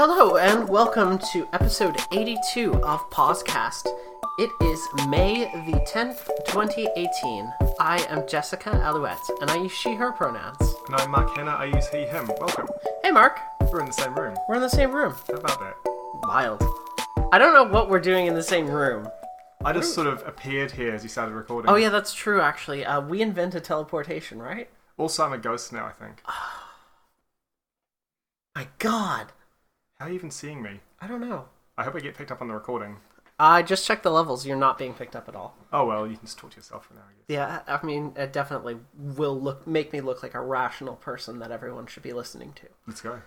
Hello and welcome to episode 82 of PauseCast. It is May the 10th, 2018. I am Jessica Alouette, and I use she/her pronouns. And I'm Mark Hanna, I use he, him. Welcome. Hey Mark. We're in the same room. We're in the same room. How about that? Wild. I don't know what we're doing in the same room. I just sort of appeared here as you started recording. Oh yeah, that's true actually. We invented teleportation, right? Also, I'm a ghost now, I think. My god. How are you even seeing me? I don't know. I hope I get picked up on the recording. I just checked the levels. You're not being picked up at all. Oh well, you can just talk to yourself for now, I guess. Yeah, I mean, it definitely will make me look like a rational person that everyone should be listening to. Let's go.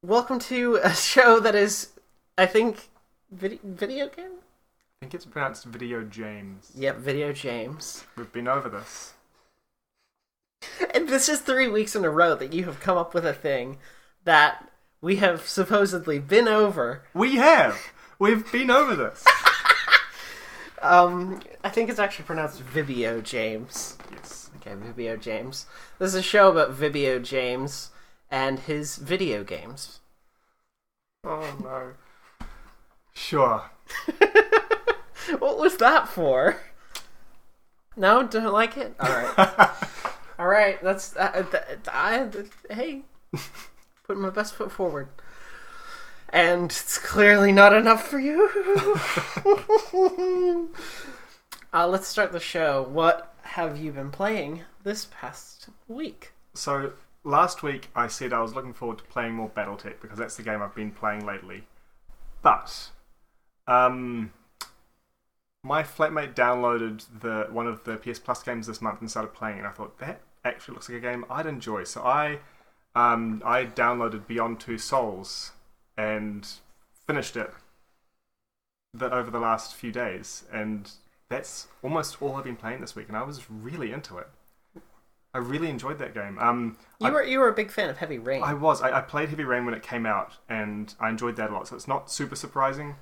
Welcome to a show that is, I think, video game? I think it's pronounced Video James. Yep, Video James. We've been over this. And this is 3 weeks in a row that you have come up with a thing that we have supposedly been over. We have! We've been over this. I think it's actually pronounced Vibio James. Yes. Okay, Vibio James. This is a show about Vibio James and his video games. Oh no. Sure. What was that for? No? Don't like it? Alright. Alright, that's... hey. Putting my best foot forward. And it's clearly not enough for you. Let's start the show. What have you been playing this past week? So, last week I said I was looking forward to playing more Battletech because that's the game I've been playing lately. But, my flatmate downloaded one of the PS Plus games this month and started playing it, and I thought, that actually looks like a game I'd enjoy. So I downloaded Beyond Two Souls and finished it over the last few days, and that's almost all I've been playing this week, and I was really into it. I really enjoyed that game. You were a big fan of Heavy Rain. I was. I played Heavy Rain when it came out, and I enjoyed that a lot, so it's not super surprising.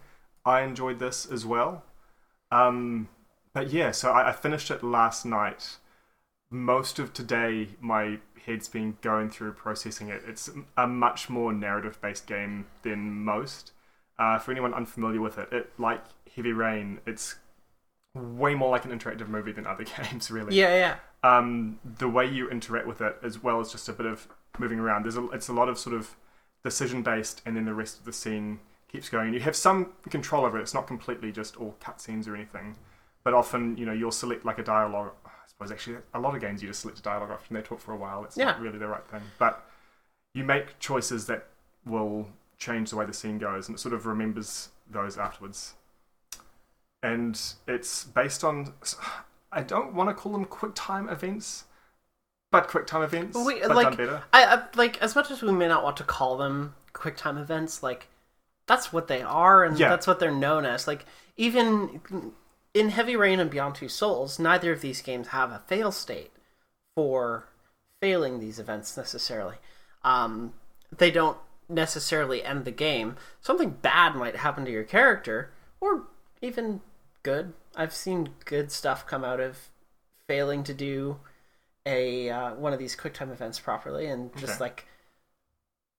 I enjoyed this as well. But yeah, so I finished it last night. Most of today, my head's been going through processing it. It's a much more narrative-based game than most. For anyone unfamiliar with it, like Heavy Rain, it's way more like an interactive movie than other games, really. Yeah. The way you interact with it, as well as just a bit of moving around, it's a lot of sort of decision-based, and then the rest of the scene keeps going. You have some control over it. It's not completely just all cutscenes or anything, but often, you'll select like a dialogue. I suppose actually a lot of games you just select a dialogue option and they talk for a while. It's not really the right thing, but you make choices that will change the way the scene goes, and it sort of remembers those afterwards. And it's based on, I don't want to call them QuickTime events, but QuickTime events, done better. I like, as much as we may not want to call them QuickTime events, like, that's what they are, and that's what they're known as. Like, even in Heavy Rain and Beyond Two Souls, neither of these games have a fail state for failing these events necessarily. They don't necessarily end the game. Something bad might happen to your character, or even good. I've seen good stuff come out of failing to do one of these QuickTime events properly, and just like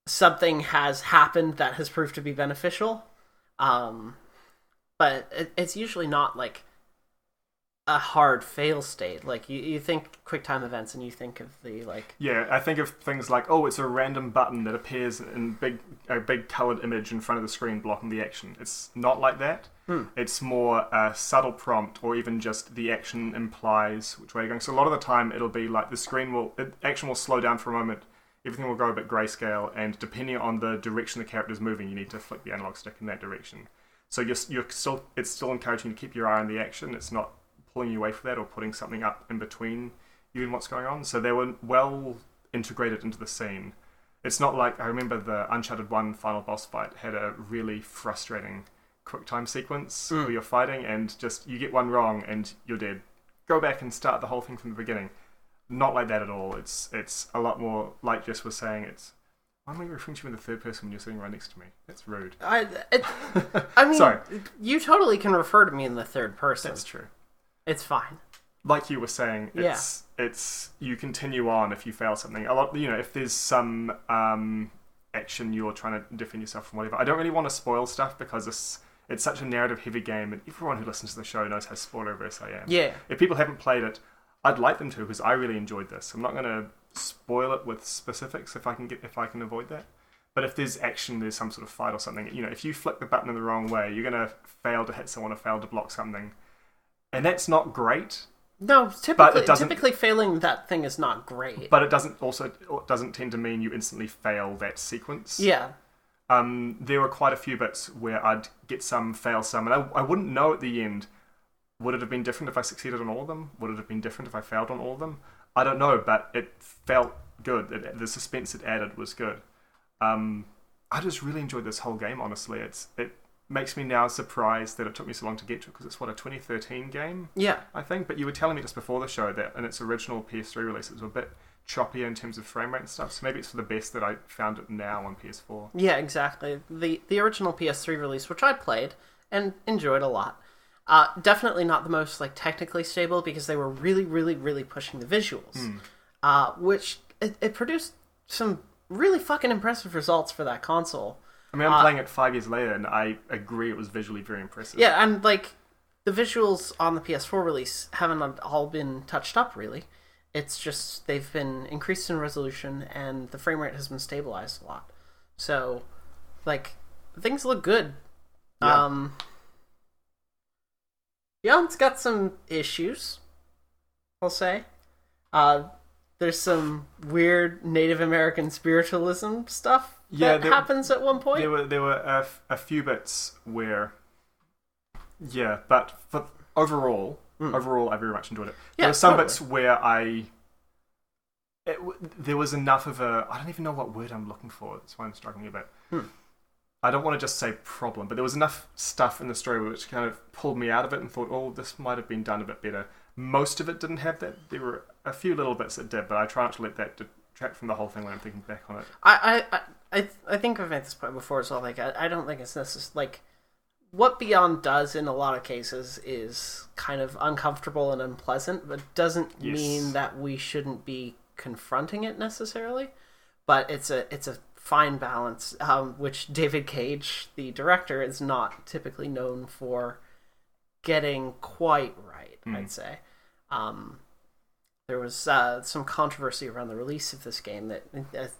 something has happened that has proved to be beneficial. But it's usually not like a hard fail state. Like you think QuickTime events and you think of the like... Yeah, I think of things like, it's a random button that appears in a big coloured image in front of the screen blocking the action. It's not like that. It's more a subtle prompt, or even just the action implies which way you're going. So a lot of the time it'll be like the action will slow down for a moment, everything will go a bit grayscale, and depending on the direction the character's moving, you need to flick the analog stick in that direction. So it's still encouraging you to keep your eye on the action. It's not pulling you away from that or putting something up in between you and what's going on. So they were well integrated into the scene. It's not like, I remember the Uncharted 1 final boss fight had a really frustrating QuickTime sequence where you're fighting and just you get one wrong and you're dead. Go back and start the whole thing from the beginning. Not like that at all. It's a lot more, like Jess was saying, why am I referring to you in the third person when you're sitting right next to me? That's rude. I mean, sorry. You totally can refer to me in the third person. That's true. It's fine. Like you were saying, it's you continue on if you fail something. A lot, if there's some action you're trying to defend yourself from whatever. I don't really want to spoil stuff because it's such a narrative-heavy game, and everyone who listens to the show knows how spoiler-averse I am. Yeah. If people haven't played it, I'd like them to because I really enjoyed this. I'm not going to spoil it with specifics if I can avoid that. But if there's action, there's some sort of fight or something. If you flick the button in the wrong way, you're going to fail to hit someone or fail to block something, and that's not great. No, typically failing that thing is not great. But it doesn't tend to mean you instantly fail that sequence. Yeah. There were quite a few bits where I'd get some, fail some, and I wouldn't know at the end. Would it have been different if I succeeded on all of them? Would it have been different if I failed on all of them? I don't know, but it felt good. The suspense it added was good. I just really enjoyed this whole game, honestly. It makes me now surprised that it took me so long to get to it, because it's, a 2013 game? Yeah. I think, but you were telling me just before the show that in its original PS3 release, it was a bit choppier in terms of frame rate and stuff, so maybe it's for the best that I found it now on PS4. Yeah, exactly. The original PS3 release, which I played and enjoyed a lot, definitely not the most technically stable, because they were really, really, really pushing the visuals, which it produced some really fucking impressive results for that console. I mean, I'm playing it 5 years later, and I agree it was visually very impressive. Yeah, and the visuals on the PS4 release haven't all been touched up, really. It's just they've been increased in resolution, and the frame rate has been stabilized a lot. So, things look good. Yeah. Beyond's got some issues, I'll say. There's some weird Native American spiritualism stuff that happens at one point. There were a few bits where, but overall, I very much enjoyed it. There were some bits where there was enough of I don't even know what word I'm looking for. That's why I'm struggling a bit. I don't want to just say problem, but there was enough stuff in the story which kind of pulled me out of it and thought, oh, this might have been done a bit better. Most of it didn't have that. There were a few little bits that did, but I try not to let that detract from the whole thing when I'm thinking back on it. I think I've made this point before as well. I don't think it's necessary. What Beyond does in a lot of cases is kind of uncomfortable and unpleasant, but doesn't mean that we shouldn't be confronting it necessarily. But it's a fine balance, which David Cage, the director, is not typically known for getting quite right, I'd say. There was some controversy around the release of this game that,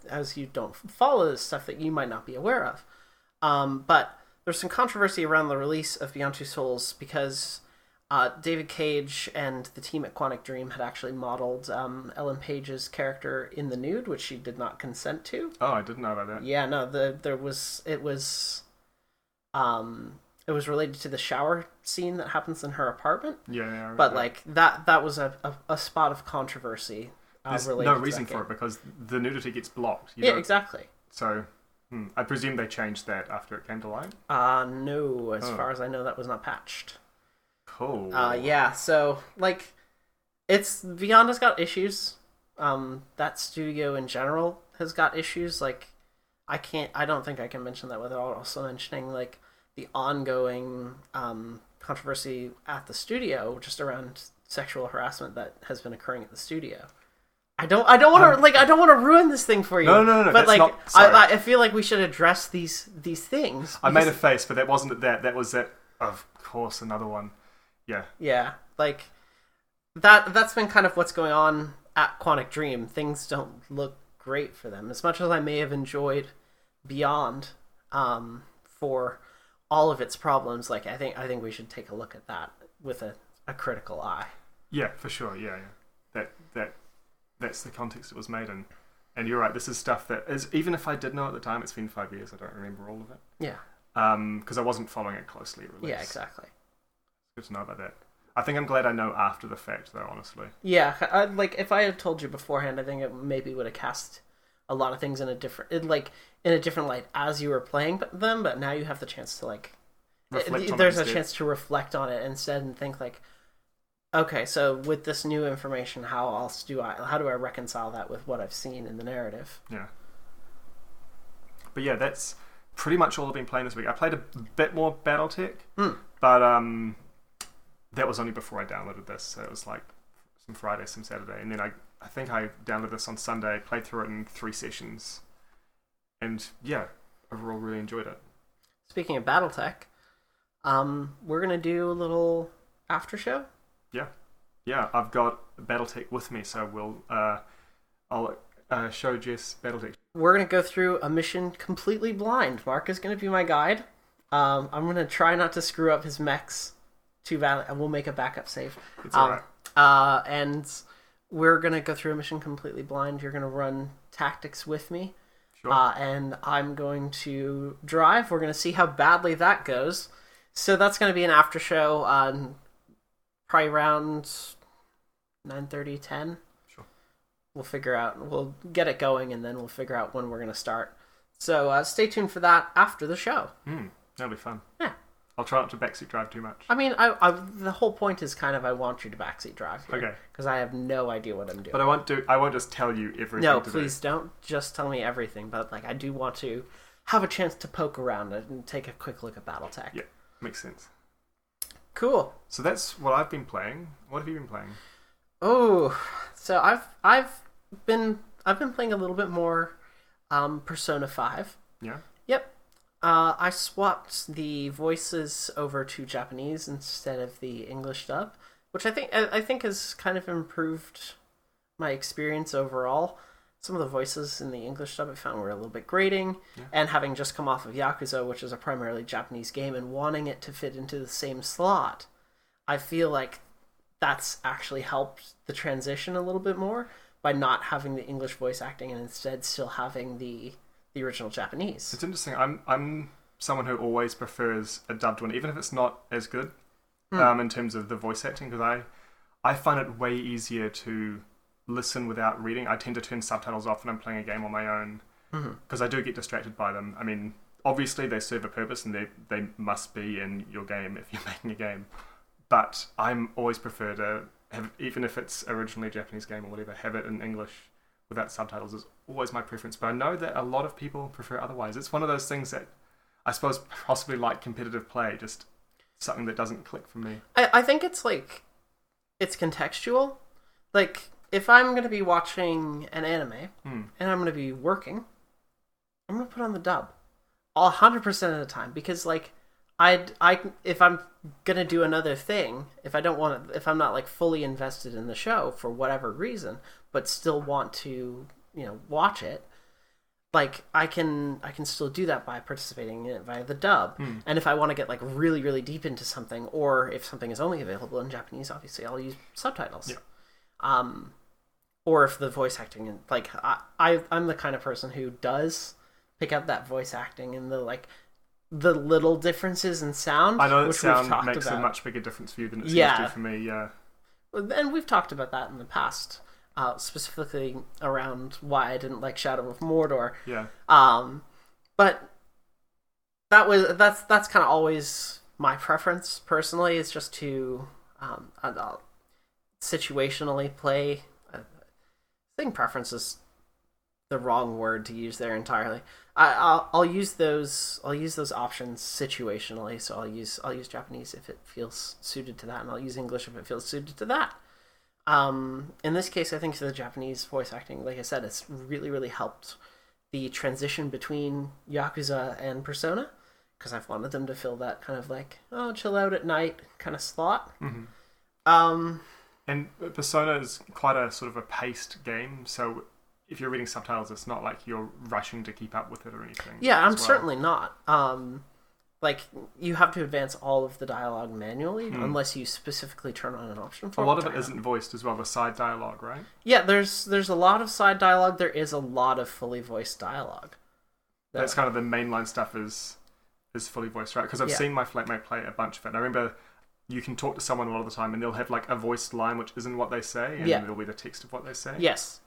as you don't follow this stuff, that you might not be aware of. But there's some controversy around the release of Beyond Two Souls because David Cage and the team at Quantic Dream had actually modeled Ellen Page's character in the nude, which she did not consent to. Oh, I didn't know about that. Yeah, no, it was related to the shower scene that happens in her apartment. Yeah. But that was a spot of controversy. There's no reason for it because the nudity gets blocked. Exactly. So I presume they changed that after it came to light. No, as far as I know, that was not patched. Cool. Yeah. So it's Beyond has got issues. That studio in general has got issues. I don't think I can mention that without also mentioning the ongoing controversy at the studio just around sexual harassment that has been occurring at the studio. I don't want to ruin this thing for you. No. But that's not, sorry. I feel like we should address these things. I made a face, but that wasn't that. That was that. Of course, another one. Yeah. Yeah. That's been kind of what's going on at Quantic Dream. Things don't look great for them. As much as I may have enjoyed Beyond, for all of its problems, I think we should take a look at that with a critical eye. Yeah, for sure. Yeah. That's the context it was made in. And you're right, this is stuff that is, even if I did know at the time, it's been 5 years, I don't remember all of it. Yeah. Because I wasn't following it closely at release. Yeah, exactly. It's good to know about that. I think I'm glad I know after the fact, though, honestly. Yeah, if I had told you beforehand, I think it maybe would have cast a lot of things in a different light as you were playing them, but now you have the chance to there's a chance to reflect on it instead and think okay, so with this new information, how do I reconcile that with what I've seen in the narrative? Yeah. But yeah, that's pretty much all I've been playing this week. I played a bit more Battletech, but that was only before I downloaded this. So it was some Friday, some Saturday, and then I think I downloaded this on Sunday, played through it in 3 sessions, And yeah, overall really enjoyed it. Speaking of Battletech, we're going to do a little after show. Yeah, I've got Battletech with me, so I'll show Jess Battletech. We're going to go through a mission completely blind. Mark is going to be my guide. I'm going to try not to screw up his mechs too badly, and we'll make a backup save. It's alright. And we're going to go through a mission completely blind. You're going to run tactics with me. Sure. And I'm going to drive. We're going to see how badly that goes. So that's going to be an after show on probably around 9:30, 10. Sure. We'll get it going, and then we'll figure out when we're going to start. So stay tuned for that after the show. That'll be fun. Yeah. I'll try not to backseat drive too much. I mean, the whole point is kind of I want you to backseat drive here. Okay. Because I have no idea what I'm doing. But I won't just tell you everything. No, please don't just tell me everything. But I do want to have a chance to poke around it and take a quick look at Battletech. Yeah, makes sense. Cool. So that's what I've been playing. What have you been playing? Oh, so I've been playing a little bit more Persona 5. Yeah. Yep. I swapped the voices over to Japanese instead of the English dub, which I think has kind of improved my experience overall. Some of the voices in the English dub I found were a little bit grating, and having just come off of Yakuza, which is a primarily Japanese game, and wanting it to fit into the same slot, I feel like that's actually helped the transition a little bit more by not having the English voice acting and instead still having the original Japanese. It's interesting. I'm someone who always prefers a dubbed one, even if it's not as good in terms of the voice acting, because I find it way easier to listen without reading. I tend to turn subtitles off when I'm playing a game on my own because I do get distracted by them. I mean, obviously they serve a purpose and they must be in your game if you're making a game. But I'm always prefer to have, even if it's originally a Japanese game or whatever, have it in English without subtitles is always my preference. But I know that a lot of people prefer otherwise. It's one of those things that I suppose possibly like competitive play, just something that doesn't click for me. I think it's contextual. If I'm going to be watching an anime and I'm going to be working, I'm going to put on the dub 100% of the time, because if I'm going to do another thing, if I'm not fully invested in the show for whatever reason, but still want to, watch it, I can still do that by participating in it via the dub. And if I want to get really, really deep into something, or if something is only available in Japanese, obviously I'll use subtitles. Yeah. Or if the voice acting, I'm the kind of person who does pick up that voice acting and the little differences in sound. I know that sound makes a much bigger difference for you than it seems to for me. Yeah. And we've talked about that in the past. Specifically around why I didn't like Shadow of Mordor. Yeah. But that's kind of always my preference personally. Is just to situationally play. I think preference is the wrong word to use there entirely. I'll use those options situationally. So I'll use Japanese if it feels suited to that, and I'll use English if it feels suited to that. In this case, I think the Japanese voice acting, like I said, it's really, really helped the transition between Yakuza and Persona, because I've wanted them to fill that kind of chill out at night kind of slot. And Persona is quite a sort of a paced game, so if you're reading subtitles, it's not like you're rushing to keep up with it or anything. Yeah, I'm certainly not. You have to advance all of the dialogue manually, unless you specifically turn on an option for it. A lot of it isn't voiced as well, the side dialogue, right? Yeah, there's a lot of side dialogue. There is a lot of fully voiced dialogue. That's kind of the mainline stuff is fully voiced, right? Because I've seen my flatmate play a bunch of it. And I remember you can talk to someone a lot of the time and they'll have a voiced line which isn't what they say, and it'll be the text of what they say. Yes.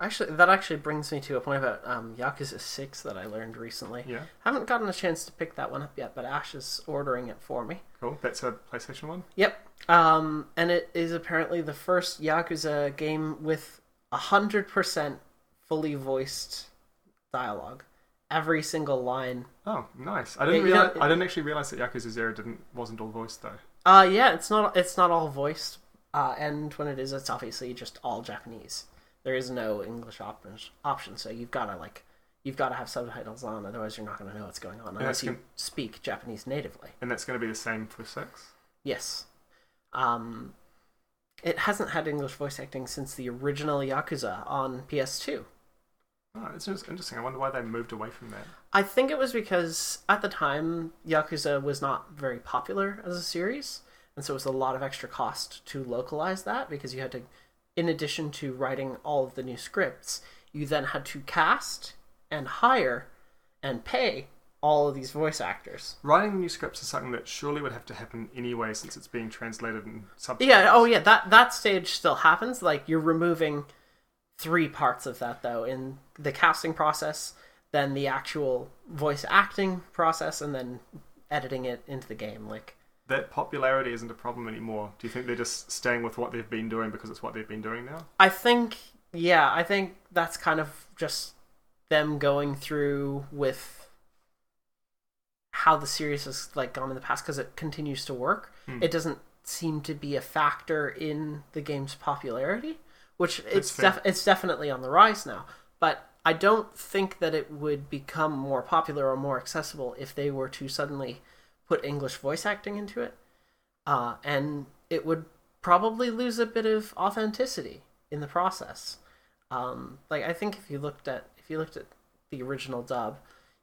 Actually, that brings me to a point about Yakuza 6 that I learned recently. Yeah. Haven't gotten a chance to pick that one up yet, but Ash is ordering it for me. Cool. That's a PlayStation one? Yep. And it is apparently the first Yakuza game with 100% fully voiced dialogue. Every single line. Oh, nice. I didn't actually realize that Yakuza 0 wasn't all voiced though. Yeah, it's not all voiced. And when it is, it's obviously just all Japanese. there is no English option. So you've got to have subtitles on, otherwise you're not going to know what's going on unless you speak Japanese natively. And that's going to be the same for 6? Yes. It hasn't had English voice acting since the original Yakuza on PS2. Oh, it's just interesting. I wonder why they moved away from that. I think it was because at the time Yakuza was not very popular as a series, and so it was a lot of extra cost to localize that, because you had to, in addition to writing all of the new scripts, you then had to cast and hire and pay all of these voice actors. Writing new scripts is something that surely would have to happen anyway, since it's being translated in subtitles. Yeah, that stage still happens. Like, you're removing 3 parts of that, though, in the casting process, then the actual voice acting process, and then editing it into the game. Like, that popularity isn't a problem anymore. Do you think they're just staying with what they've been doing because it's what they've been doing now? I think that's kind of just them going through with how the series has like gone in the past, because it continues to work. It doesn't seem to be a factor in the game's popularity, which it's definitely on the rise now. But I don't think that it would become more popular or more accessible if they were to suddenly put English voice acting into it, and it would probably lose a bit of authenticity in the process. Like, I think if you looked at the original dub,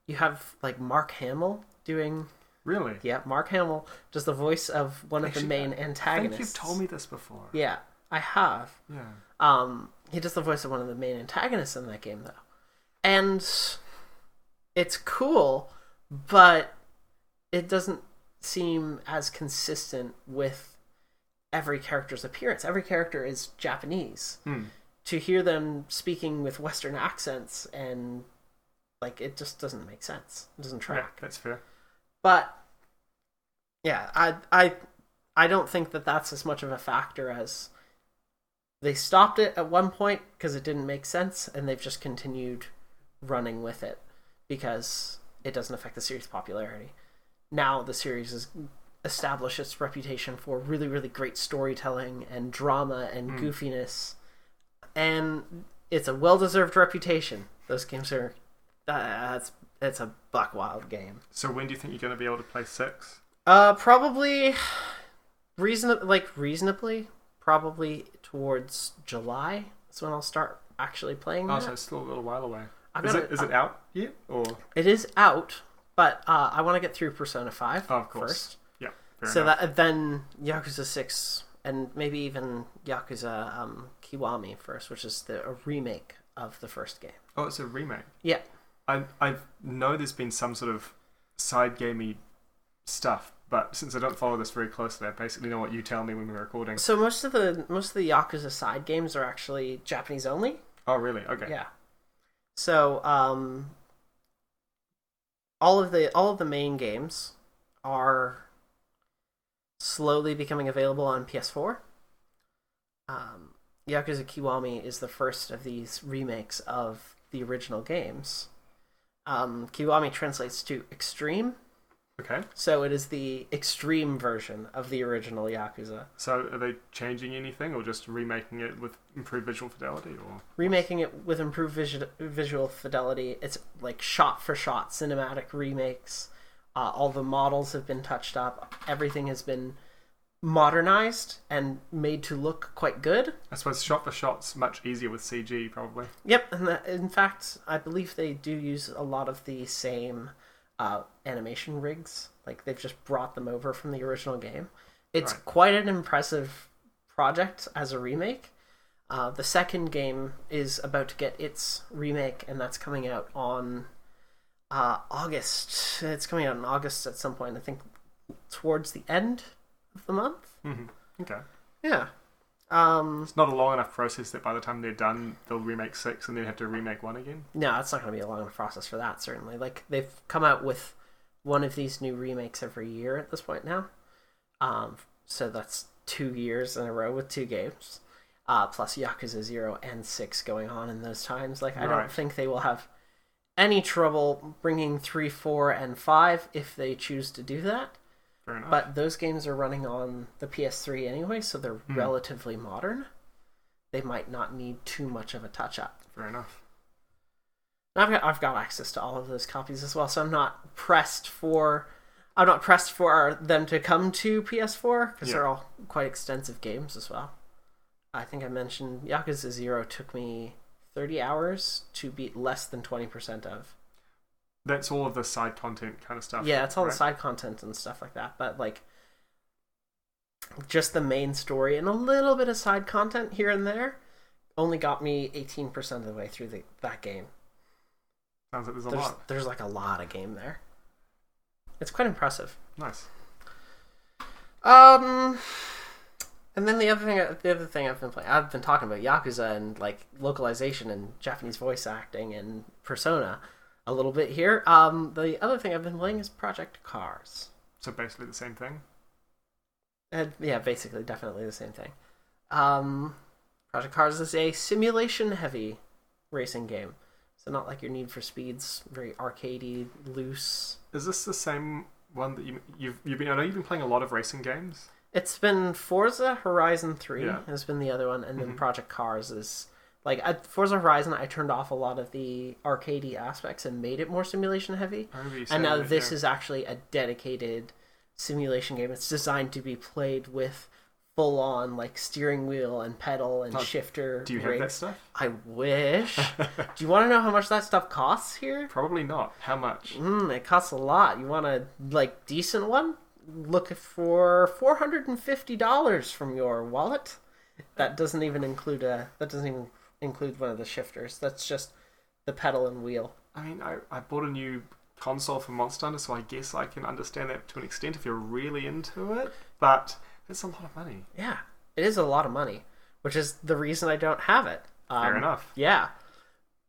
you have like Mark Hamill doing. Really? Yeah, Mark Hamill does the voice of one of the main antagonists. I think you've told me this before. Yeah, I have. Yeah. He does the voice of one of the main antagonists in that game, though. And it's cool, but it doesn't seem as consistent with every character's appearance. Every character is Japanese. To hear them speaking with Western accents, and like, it just doesn't make sense. It doesn't track. Yeah, that's fair. But yeah, I don't think that that's as much of a factor as they stopped it at one point because it didn't make sense, and they've just continued running with it because it doesn't affect the series' popularity. Now the series has established its reputation for really, really great storytelling and drama and goofiness, and it's a well-deserved reputation. Those games are... it's a buck wild game. So when do you think you're going to be able to play 6? Probably reasonably, probably towards July. That's when I'll start actually playing that. So it's still a little while away. Is Is it out yet? Or it is out, but I want to get through Persona 5 of course. First. Yeah, fair so enough. that then Yakuza 6 and maybe even Yakuza Kiwami first, which is a remake of the first game. Oh, it's a remake? Yeah. I know there's been some sort of side gamey stuff, but since I don't follow this very closely, I basically know what you tell me when we're recording. So most of the Yakuza side games are actually Japanese only. Oh, really? Okay. Yeah. So all of the main games are slowly becoming available on PS4. Yakuza Kiwami is the first of these remakes of the original games. Kiwami translates to extreme. Okay. So it is the extreme version of the original Yakuza. So are they changing anything, or just remaking it with improved visual fidelity? Or remaking it with improved visual fidelity. It's like shot-for-shot cinematic remakes. All the models have been touched up. Everything has been modernized and made to look quite good. I suppose shot-for-shot's much easier with CG, probably. Yep, and in fact, I believe they do use a lot of the same animation rigs. Like, they've just brought them over from the original game. It's quite an impressive project as a remake. The second game is about to get its remake, and that's coming out on August. It's coming out in August at some point, I think towards the end of the month. Mm-hmm. Okay. Yeah. It's not a long enough process that by the time they're done, they'll remake 6 and then have to remake 1 again? No, it's not going to be a long enough process for that, certainly. Like, they've come out with one of these new remakes every year at this point now. So that's 2 years in a row with 2 games. Plus Yakuza 0 and 6 going on in those times. Like, I don't think they will have any trouble bringing 3, 4, and 5 if they choose to do that. Fair enough. But those games are running on the PS3 anyway, so they're relatively modern. they might not need too much of a touch up. Fair enough. I've got access to all of those copies as well, so I'm not pressed for them to come to PS4 because they're all quite extensive games as well. I think I mentioned Yakuza 0 took me 30 hours to beat less than 20% of. That's all of the side content kind of stuff. Yeah, it's all the side content and stuff like that. But like, just the main story and a little bit of side content here and there only got me 18% of the way through that game. Sounds like there's a lot. There's like a lot of game there. It's quite impressive. Nice. And then the other thing I've been talking about Yakuza and like localization and Japanese voice acting and Persona a little bit here. The other thing I've been playing is Project Cars. So basically the same thing? Yeah, basically, definitely the same thing. Project Cars is a simulation-heavy racing game. So not like your Need for Speed's very arcadey, loose. Is this the same one that you've been? I know you've been playing a lot of racing games. It's been Forza Horizon 3 has been the other one, and then Project Cars is... Like, at Forza Horizon, I turned off a lot of the arcadey aspects and made it more simulation-heavy. And now this is actually a dedicated simulation game. It's designed to be played with full-on, like, steering wheel and pedal and shifter. Do you have that stuff? I wish. Do you want to know how much that stuff costs here? Probably not. How much? It costs a lot. You want a, like, decent one? Look for $450 from your wallet. That doesn't even include one of the shifters. That's just the pedal and wheel. I mean, I bought a new console for Monster Hunter, so I guess I can understand that to an extent if you're really into it. But it's a lot of money. Yeah, it is a lot of money, which is the reason I don't have it. Fair enough. Yeah.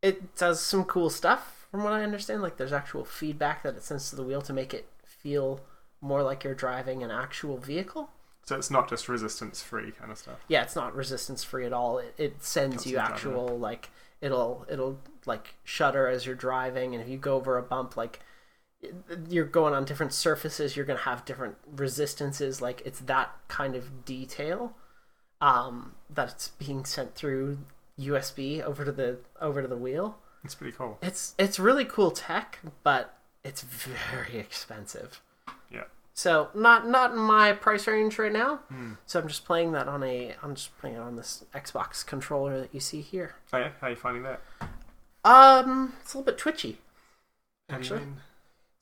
It does some cool stuff, from what I understand. Like, there's actual feedback that it sends to the wheel to make it feel more like you're driving an actual vehicle. So it's not just resistance-free kind of stuff. Yeah, it's not resistance-free at all. It sends you actual, like, it'll like shudder as you're driving, and if you go over a bump, like, you're going on different surfaces, you're going to have different resistances. Like, it's that kind of detail that's being sent through USB over to the wheel. It's pretty cool. It's really cool tech, but it's very expensive. Yeah. So not in my price range right now. So I'm just playing that on this Xbox controller that you see here. Oh yeah, how are you finding that? It's a little bit twitchy, actually.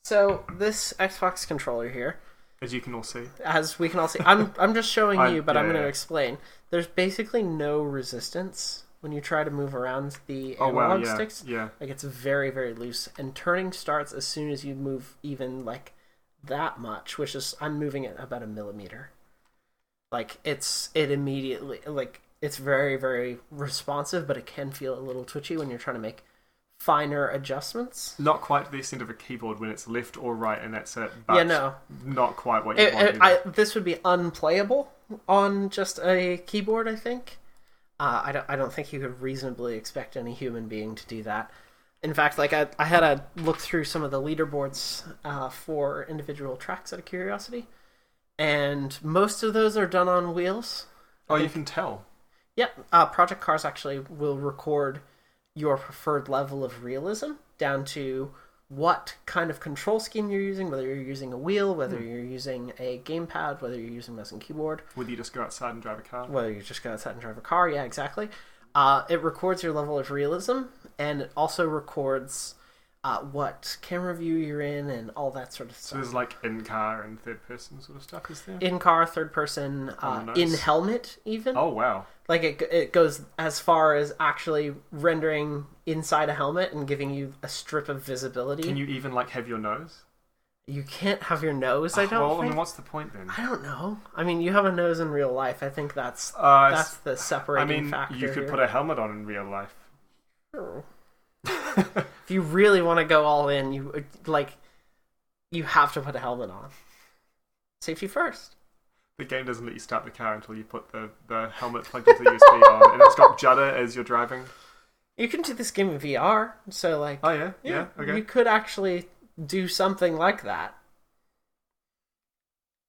So this Xbox controller here, as you can all see, I'm just showing you, but I'm going to explain. There's basically no resistance when you try to move around the analog sticks. Yeah. Like, it's very, very loose, and turning starts as soon as you move even like that much, which is, I'm moving it about 1 millimeter. Like, it immediately, like, it's very, very responsive, but it can feel a little twitchy when you're trying to make finer adjustments. Not quite to the extent of a keyboard when it's left or right and that's it. But not quite what you want. This would be unplayable on just a keyboard, I think. I don't think you could reasonably expect any human being to do that. In fact, like, I had a look through some of the leaderboards for individual tracks out of curiosity, and most of those are done on wheels. You can tell. Yep. Project Cars actually will record your preferred level of realism down to what kind of control scheme you're using, whether you're using a wheel, whether you're using a gamepad, whether you're using mouse and keyboard. Whether you just go outside and drive a car. Yeah, exactly. It records your level of realism, and it also records what camera view you're in and all that sort of stuff. So there's like in-car and third-person sort of stuff, is there? In-car, third-person, in-helmet even. Oh, wow. Like, it goes as far as actually rendering inside a helmet and giving you a strip of visibility. Can you even, like, have your nose? You can't have your nose, I don't think. Well, I mean, what's the point then? I don't know. I mean, you have a nose in real life. I think that's the separating factor. You could put a helmet on in real life. Sure. If you really want to go all in, you have to put a helmet on. Safety first. The game doesn't let you start the car until you put the helmet plugged into the USB on, and it's got judder as you're driving. You can do this game in VR, so like... Oh, yeah? Okay. You could actually do something like that.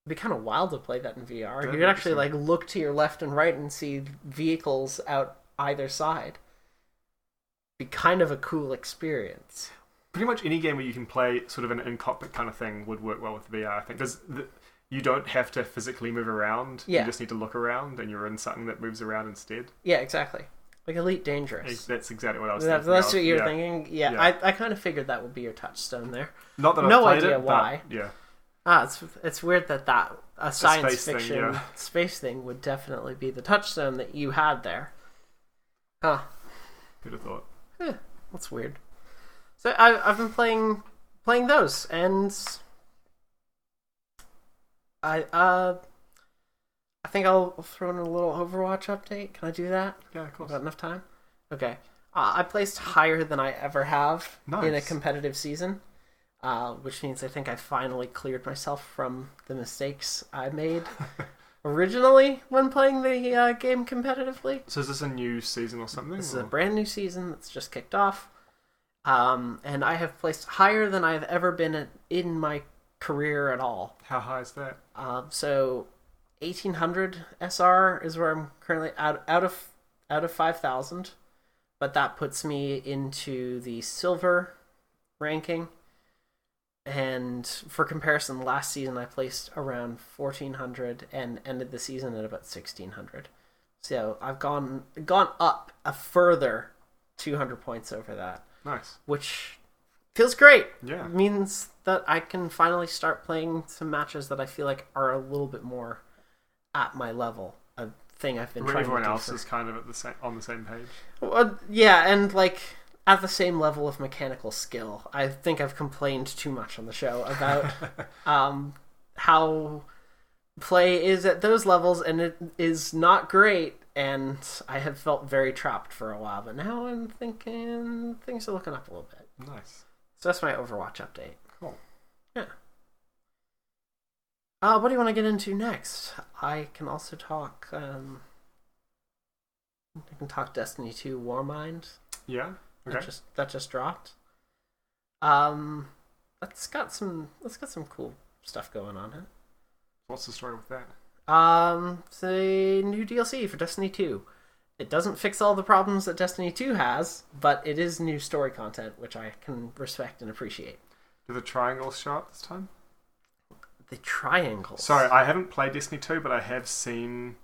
It'd be kind of wild to play that in VR. You could actually like look to your left and right and see vehicles out either side. Be kind of a cool experience. Pretty much any game where you can play sort of an in-cockpit kind of thing would work well with VR, I think. You don't have to physically move around. Yeah. You just need to look around, and you're in something that moves around instead. Yeah, exactly. Like Elite Dangerous. That's exactly what I was thinking. That's what you're thinking? Yeah. I kind of figured that would be your touchstone there. Not that I've played idea why. Yeah. It's weird that a science fiction space thing would definitely be the touchstone that you had there. Huh. Who'd have thought? Yeah, that's weird. So I've been playing those, and I think I'll throw in a little Overwatch update. Can I do that? Yeah, of course. Got enough time? Okay. I placed higher than I ever have in a competitive season, which means I think I finally cleared myself from the mistakes I made originally when playing the game competitively. So is this a new season or something? This is a brand new season that's just kicked off. And I have placed higher than I've ever been in my career at all. How high is that? So 1800 SR is where I'm currently out of 5,000, but that puts me into the silver ranking. And for comparison, last season I placed around 1,400 and ended the season at about 1,600. So I've gone up a further 200 points over that. Nice. Which feels great. Yeah. It means that I can finally start playing some matches that I feel like are a little bit more at my level. A thing I've been trying to do. Everyone else is kind of on the same page. Well, yeah, and like at the same level of mechanical skill. I think I've complained too much on the show about how play is at those levels, and it is not great. And I have felt very trapped for a while, but now I'm thinking things are looking up a little bit. Nice. So that's my Overwatch update. Cool. Yeah. What do you want to get into next? I can also talk. I can talk Destiny 2 Warmind. Yeah. Okay. That just dropped. That's got some cool stuff going on in it. What's the story with that? It's a new DLC for Destiny 2. It doesn't fix all the problems that Destiny 2 has, but it is new story content, which I can respect and appreciate. Do the triangles show up this time? The triangles? Sorry, I haven't played Destiny 2, but I have seen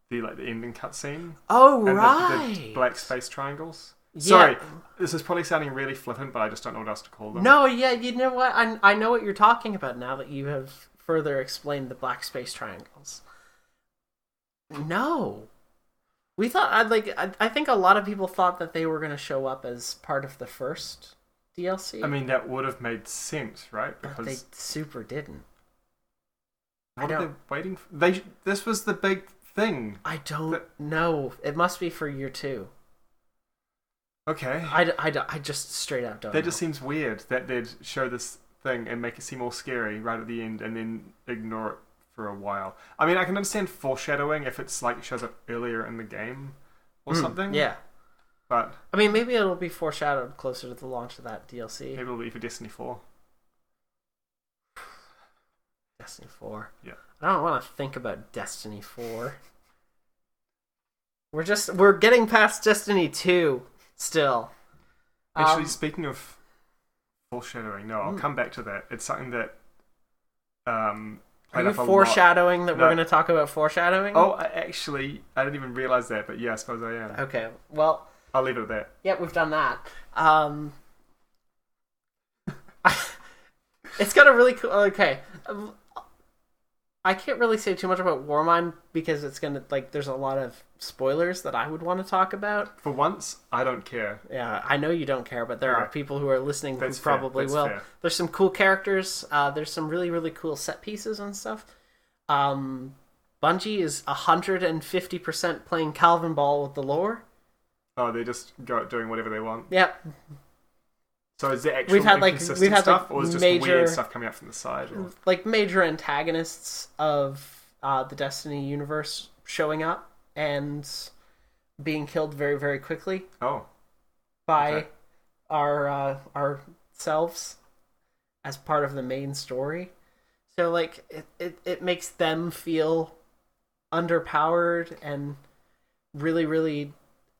the ending cutscene. Oh, and right! The black space triangles. Yeah. Sorry, this is probably sounding really flippant, but I just don't know what else to call them. No, yeah, you know what? I know what you're talking about now that you have further explained the black space triangles. No. We thought, I think a lot of people thought that they were going to show up as part of the first DLC. I mean, that would have made sense, right? Because but they super didn't. What are they waiting for? This was the big thing. I don't know. It must be for year 2. Okay. I just straight up don't know. That just seems weird that they'd show this thing and make it seem more scary right at the end and then ignore it for a while. I mean, I can understand foreshadowing if it's like it shows up earlier in the game or something. Yeah. But I mean, maybe it'll be foreshadowed closer to the launch of that DLC. Maybe it'll be for Destiny 4. Destiny 4. Yeah. I don't want to think about Destiny 4. We're getting past Destiny 2 still. Actually, speaking of foreshadowing, I'll come back to that. It's something that are you foreshadowing that we're going to talk about foreshadowing? Oh, actually, I didn't even realize that, but yeah, I suppose I am. Okay, well... I'll leave it at that. Yeah, we've done that. It's got a really cool... Okay. I can't really say too much about Warmind because it's going to... there's a lot of spoilers that I would want to talk about. For once, I don't care. Yeah, I know you don't care, but there are people who are listening who probably will. Fair. There's some cool characters. There's some really, really cool set pieces and stuff. Bungie is 150% playing Calvin Ball with the lore. Oh, they just go doing whatever they want? Yep. So is it actually inconsistent stuff, or is it just weird stuff coming out from the side? Or? Major antagonists of the Destiny universe showing up and being killed very, very quickly. Oh. By ourselves as part of the main story. So, it makes them feel underpowered and really, really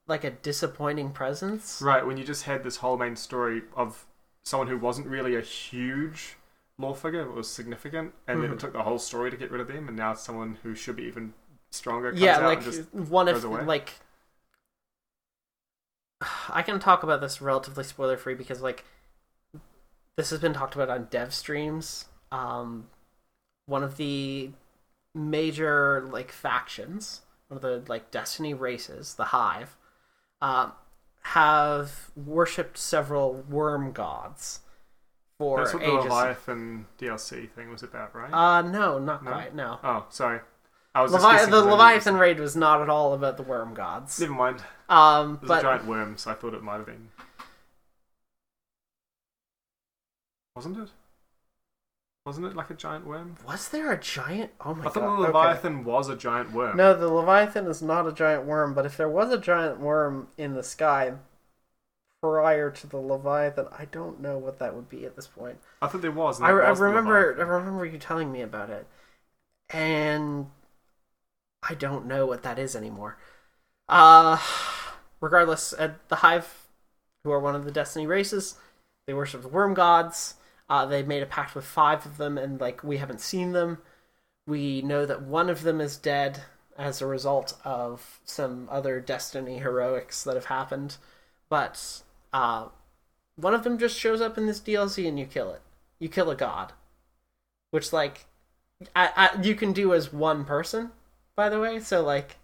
like a disappointing presence. Right, when you just had this whole main story of someone who wasn't really a huge lore figure, but was significant, and then it took the whole story to get rid of them, and now it's someone who should be even stronger comes out like and just one goes if away. like I can talk about this relatively spoiler free because like this has been talked about on dev streams. One of the major like factions, one of the like Destiny races, the Hive, have worshipped several worm gods for That's what the ages. Leviathan DLC thing was about, right? No, not quite. No. Oh, sorry. I was The Leviathan raid was not at all about the worm gods. Never mind. It was But a giant worm, so I thought it might have been. Wasn't it? Wasn't it like a giant worm? was there a giant? Oh my god! I thought the Leviathan was a giant worm. No, the Leviathan is not a giant worm. But if there was a giant worm in the sky prior to the Leviathan, I don't know what that would be at this point. I thought there was. I remember you telling me about it, and I don't know what that is anymore. Regardless, the Hive, who are one of the Destiny races, they worship the worm gods. They made a pact with 5 of them, and like we haven't seen them. We know that one of them is dead as a result of some other Destiny heroics that have happened. But one of them just shows up in this DLC and you kill it. You kill a god. Which, like, you can do as one person, by the way. So, like,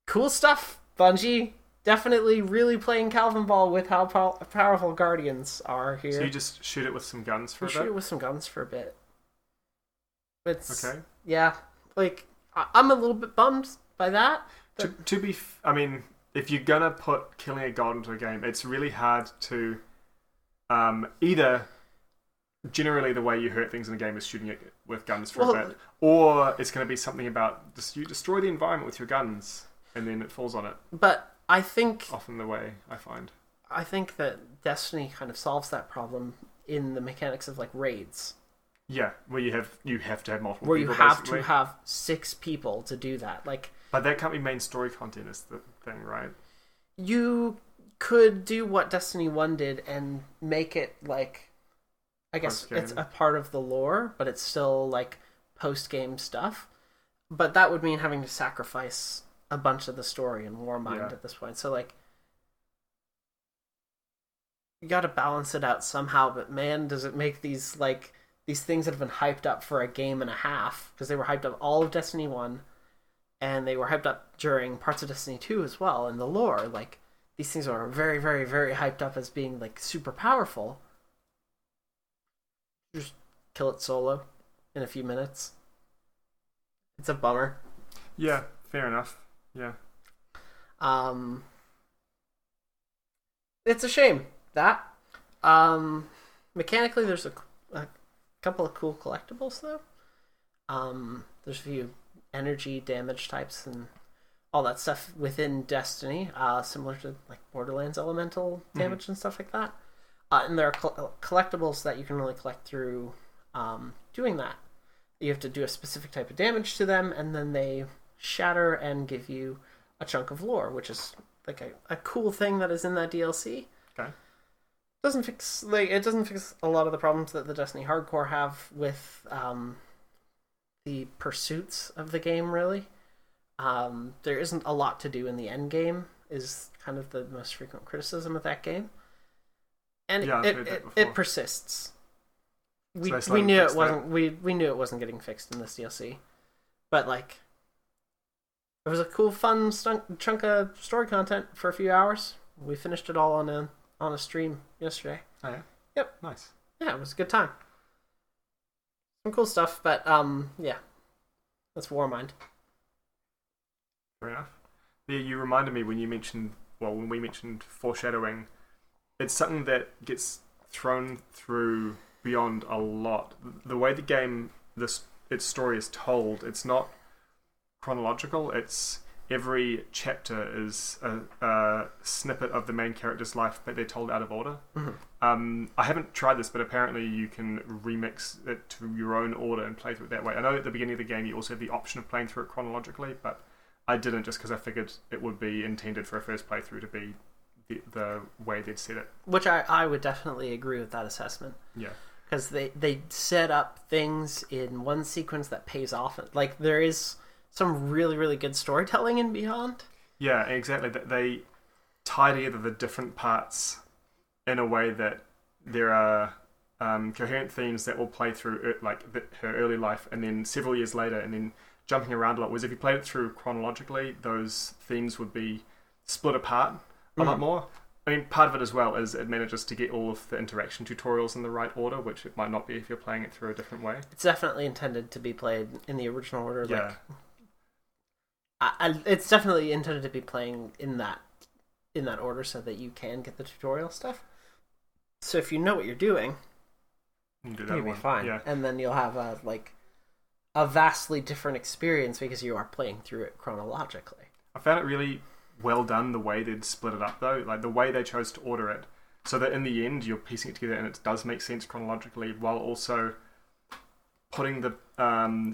cool stuff, Bungie. Definitely really playing Calvin Ball with how powerful Guardians are here. So you just shoot it with some guns for a bit? Shoot it with some guns for a bit. Okay. Yeah, like, I'm a little bit bummed by that. I mean, if you're gonna put killing a god into a game, it's really hard to either generally the way you hurt things in a game is shooting it with guns for a bit, or it's going to be something about you destroy the environment with your guns and then it falls on it. But I think often the way I find. I think that Destiny kind of solves that problem in the mechanics of like raids. Yeah, where you have to have multiple. Where people, you have basically. to have 6 people to do that. Like, but that can't be main story content, is the thing, right? You could do what Destiny 1 did and make it like, I guess Post-game. It's a part of the lore, but it's still like post-game stuff. But that would mean having to sacrifice a bunch of the story in Warmind at this point. So like, you got to balance it out somehow. But man, does it make these things that have been hyped up for a game and a half, because they were hyped up all of Destiny 1, and they were hyped up during parts of Destiny 2 as well. In the lore, like, these things are very, very, very hyped up as being like super powerful. Just kill it solo in a few minutes. It's a bummer. Yeah, fair enough. Yeah. It's a shame that. Mechanically, there's a couple of cool collectibles though. There's a few energy damage types and all that stuff within Destiny, similar to like Borderlands elemental damage and stuff like that. And there are collectibles that you can only collect through doing that. You have to do a specific type of damage to them, and then they shatter and give you a chunk of lore, which is like a cool thing that is in that DLC. Okay. It doesn't fix a lot of the problems that the Destiny hardcore have with the pursuits of the game, really. There isn't a lot to do in the end game, is kind of the most frequent criticism of that game. And it persists. We knew it wasn't we knew it wasn't getting fixed in this DLC. But like, it was a cool, fun chunk of story content for a few hours. We finished it all on a stream yesterday. Oh yeah? Yep. Nice. Yeah, it was a good time. Some cool stuff, but yeah. That's Warmind. Fair enough. Yeah, you reminded me when we mentioned foreshadowing, it's something that gets thrown through beyond a lot. The way the game, its story is told, it's not chronological. It's every chapter is a snippet of the main character's life, but they're told out of order. Mm-hmm. I haven't tried this, but apparently you can remix it to your own order and play through it that way. I know at the beginning of the game you also have the option of playing through it chronologically, but I didn't just because I figured it would be intended for a first playthrough to be the way they'd set it. Which I would definitely agree with that assessment. Yeah. Because they set up things in one sequence that pays off. Like, there is some really, really good storytelling in Beyond. Yeah, exactly. They tie together the different parts in a way that there are coherent themes that will play through like her early life and then several years later and then jumping around a lot. Whereas if you played it through chronologically, those themes would be split apart a lot more. I mean, part of it as well is it manages to get all of the interaction tutorials in the right order, which it might not be if you're playing it through a different way. It's definitely intended to be played in the original order. Yeah. It's definitely intended to be playing in that order so that you can get the tutorial stuff. So if you know what you're doing, you'll be fine. Yeah. And then you'll have a vastly different experience because you are playing through it chronologically. I found it really well done the way they'd split it up though, like the way they chose to order it, so that in the end you're piecing it together and it does make sense chronologically while also putting the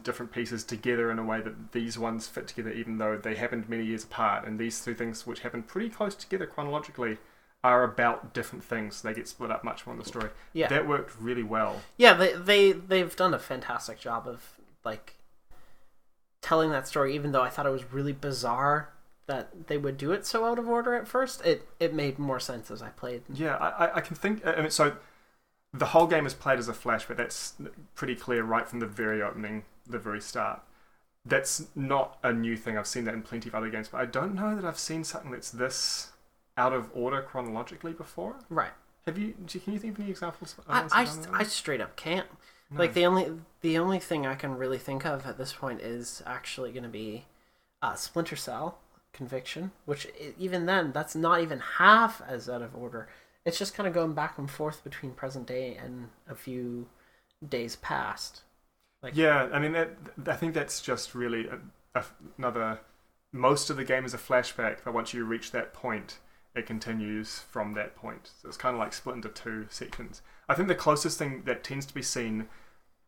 different pieces together in a way that these ones fit together even though they happened many years apart, and these two things which happened pretty close together chronologically are about different things. They get split up much more in the story. Yeah. That worked really well. Yeah, they've done a fantastic job of like telling that story, even though I thought it was really bizarre that they would do it so out of order at first. It made more sense as I played. Yeah, I can think... I mean, so the whole game is played as a flashback. That's pretty clear right from the very opening, the very start. That's not a new thing. I've seen that in plenty of other games, but I don't know that I've seen something that's this out of order chronologically before. Right. Can you think of any examples? I straight up can't. No. Like, the only thing I can really think of at this point is actually going to be Splinter Cell Conviction, which even then, that's not even half as out of order. It's just kind of going back and forth between present day and a few days past. Like, yeah, I mean, I think that's just really another... Most of the game is a flashback, but once you reach that point, it continues from that point. So it's kind of like split into two sections. I think the closest thing that tends to be seen,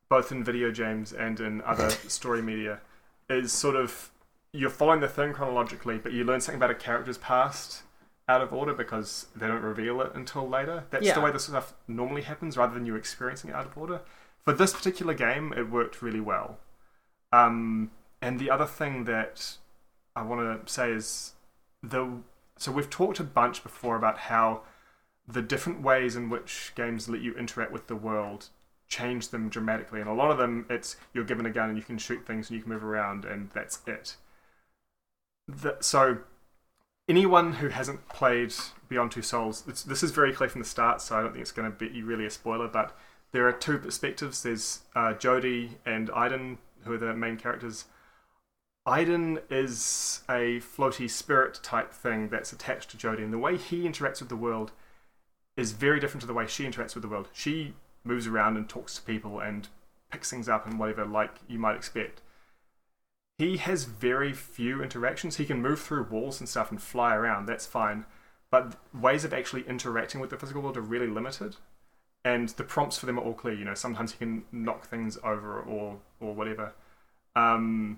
both in video games and in other story media, is sort of... You're following the thing chronologically, but you learn something about a character's past out of order because they don't reveal it until later. That's the way this stuff normally happens, rather than you experiencing it out of order. For this particular game, it worked really well. And the other thing that I want to say is... So we've talked a bunch before about how the different ways in which games let you interact with the world change them dramatically. And a lot of them, it's you're given a gun and you can shoot things and you can move around and that's it. So anyone who hasn't played Beyond Two Souls, this is very clear from the start, so I don't think it's going to be really a spoiler, but there are two perspectives. There's Jodie and Aiden, who are the main characters. Aiden is a floaty spirit type thing that's attached to Jodie, and the way he interacts with the world is very different to the way she interacts with the world. She moves around and talks to people and picks things up and whatever, like you might expect. He has very few interactions. He can move through walls and stuff and fly around, that's fine. But ways of actually interacting with the physical world are really limited. And the prompts for them are all clear. You know, sometimes he can knock things over or whatever. And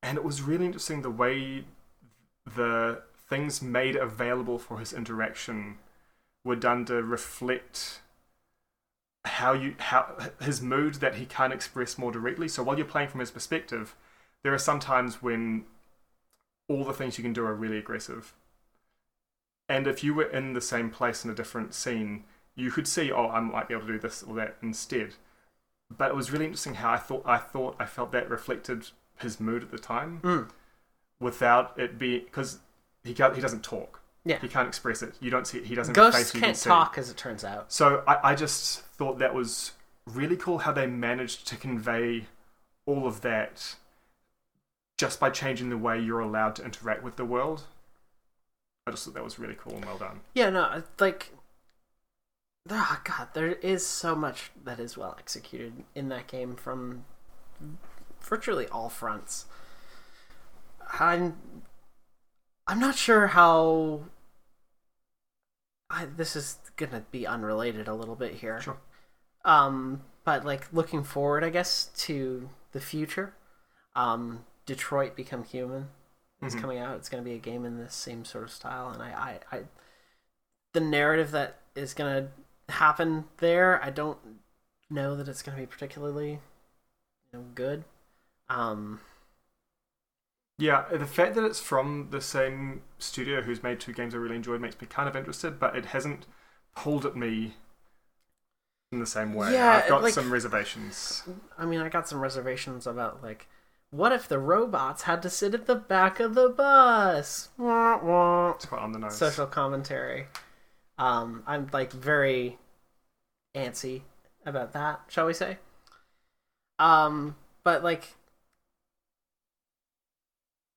it was really interesting the way the things made available for his interaction were done to reflect how his mood that he can't express more directly. So while you're playing from his perspective, there are some times when all the things you can do are really aggressive. And if you were in the same place in a different scene, you could see, oh, I might be able to do this or that instead. But it was really interesting how I felt that reflected his mood at the time, without it being, because he doesn't talk. Yeah, he can't express it. You don't see it. He doesn't. Ghosts can't talk, as it turns out. So I just thought that was really cool how they managed to convey all of that just by changing the way you're allowed to interact with the world. I just thought that was really cool and well done. Yeah, no, like, oh god, there is so much that is well executed in that game from virtually all fronts. I'm not sure how... this is gonna be unrelated a little bit here. Sure. But like looking forward, I guess, to the future, Detroit Become Human is coming out. It's going to be a game in this same sort of style, and I the narrative that is going to happen there, I don't know that it's going to be particularly good. Yeah, the fact that it's from the same studio who's made 2 games I really enjoyed makes me kind of interested, but it hasn't pulled at me in the same way. Yeah, I've got some reservations. I mean, I got some reservations about, what if the robots had to sit at the back of the bus? Wah, wah. It's quite on the nose. Social commentary. I'm, very antsy about that, shall we say. But,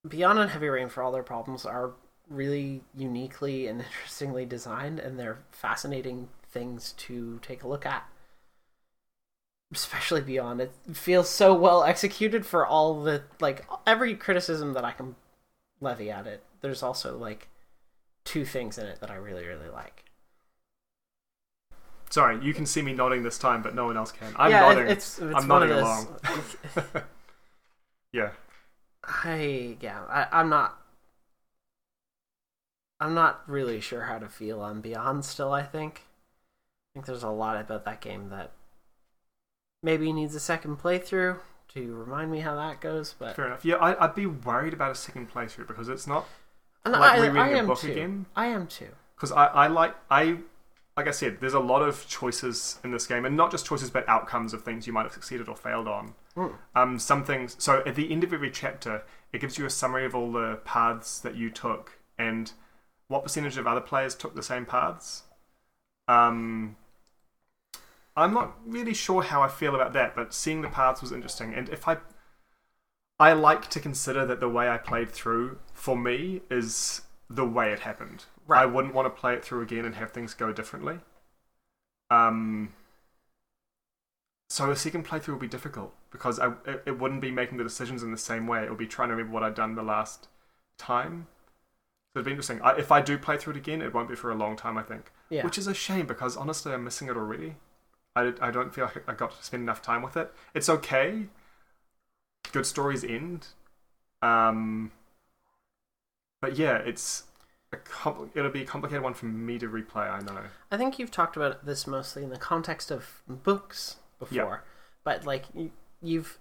Beyond and Heavy Rain, for all their problems, are really uniquely and interestingly designed, and they're fascinating things to take a look at. Especially Beyond. It feels so well executed for all the, every criticism that I can levy at it. There's also, 2 things in it that I really, really like. Sorry, you can see me nodding this time, but no one else can. I'm nodding. I'm nodding along. Yeah. I'm not really sure how to feel on Beyond still, I think. I think there's a lot about that game that maybe needs a second playthrough to remind me how that goes, but... Fair enough. Yeah, I'd be worried about a second playthrough because it's not rereading a book again. I am too. Because like I said, there's a lot of choices in this game, and not just choices, but outcomes of things you might have succeeded or failed on. Some things. So at the end of every chapter, it gives you a summary of all the paths that you took and what percentage of other players took the same paths. I'm not really sure how I feel about that, but seeing the paths was interesting. And if I like to consider that the way I played through, for me, is the way it happened. Right. I wouldn't want to play it through again and have things go differently. So a second playthrough will be difficult because it wouldn't be making the decisions in the same way. It would be trying to remember what I'd done the last time. So it'd be interesting. If I do play through it again, it won't be for a long time, I think. Yeah. Which is a shame because honestly, I'm missing it already. I don't feel like I got to spend enough time with it. It's okay. Good stories end. But yeah, it'll be a complicated one for me to replay, I know. I think you've talked about this mostly in the context of books before. Yep. But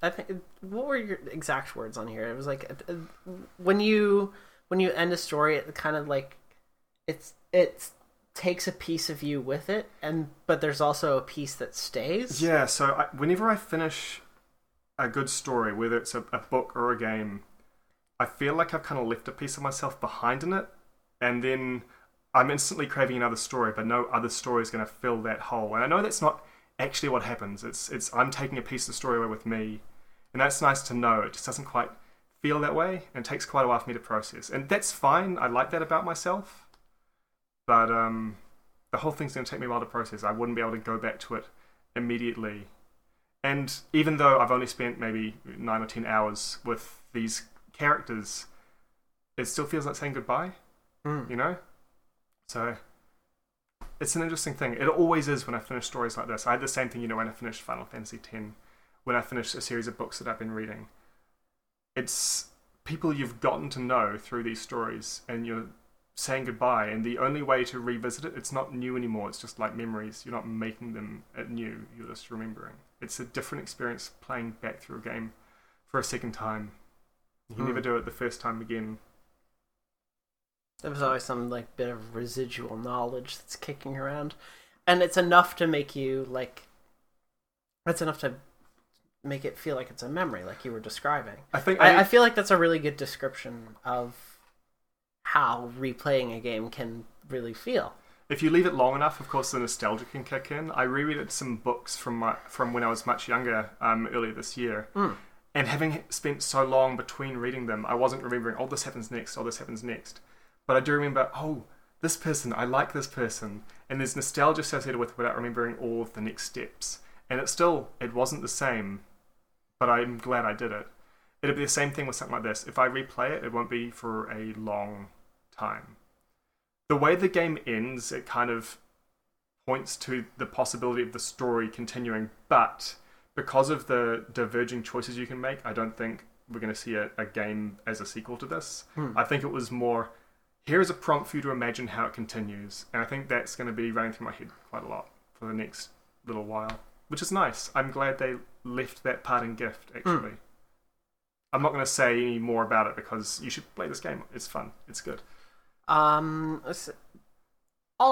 I think, what were your exact words on here? It was when you end a story, it kind of it takes a piece of you with it, but there's also a piece that stays. Yeah, so whenever I finish a good story, whether it's a book or a game, I feel like I've kind of left a piece of myself behind in it, and then I'm instantly craving another story, but no other story is going to fill that hole. And I know that's not actually what happens. It's I'm taking a piece of the story away with me, and that's nice to know. It just doesn't quite feel that way, and it takes quite a while for me to process. And that's fine. I like that about myself. But the whole thing's going to take me a while to process. I wouldn't be able to go back to it immediately. And even though I've only spent maybe 9 or 10 hours with these characters, it still feels like saying goodbye, you know? So it's an interesting thing. It always is when I finish stories like this. I had the same thing, when I finished Final Fantasy X, when I finished a series of books that I've been reading. It's people you've gotten to know through these stories, and you're saying goodbye, and the only way to revisit it, it's not new anymore, it's just like memories. You're not making them new, you're just remembering. It's a different experience playing back through a game for a second time. You can never do it the first time again. There was always some bit of residual knowledge that's kicking around, and it's enough to make you it's enough to make it feel like it's a memory, like you were describing. I feel like that's a really good description of how replaying a game can really feel. If you leave it long enough, of course, the nostalgia can kick in. I reread some books from when I was much younger, earlier this year. And having spent so long between reading them, I wasn't remembering, this happens next, this happens next. But I do remember, this person, I like this person. And there's nostalgia associated with it without remembering all of the next steps. And it wasn't the same, but I'm glad I did it. It'll be the same thing with something like this. If I replay it, it won't be for a long time. The way the game ends, it kind of points to the possibility of the story continuing, but because of the diverging choices you can make, I don't think we're going to see a game as a sequel to this. I think it was more, here is a prompt for you to imagine how it continues. And I think that's going to be running through my head quite a lot for the next little while, which is nice. I'm glad they left that parting gift, actually. I'm not going to say any more about it because you should play this game. It's fun. It's good. All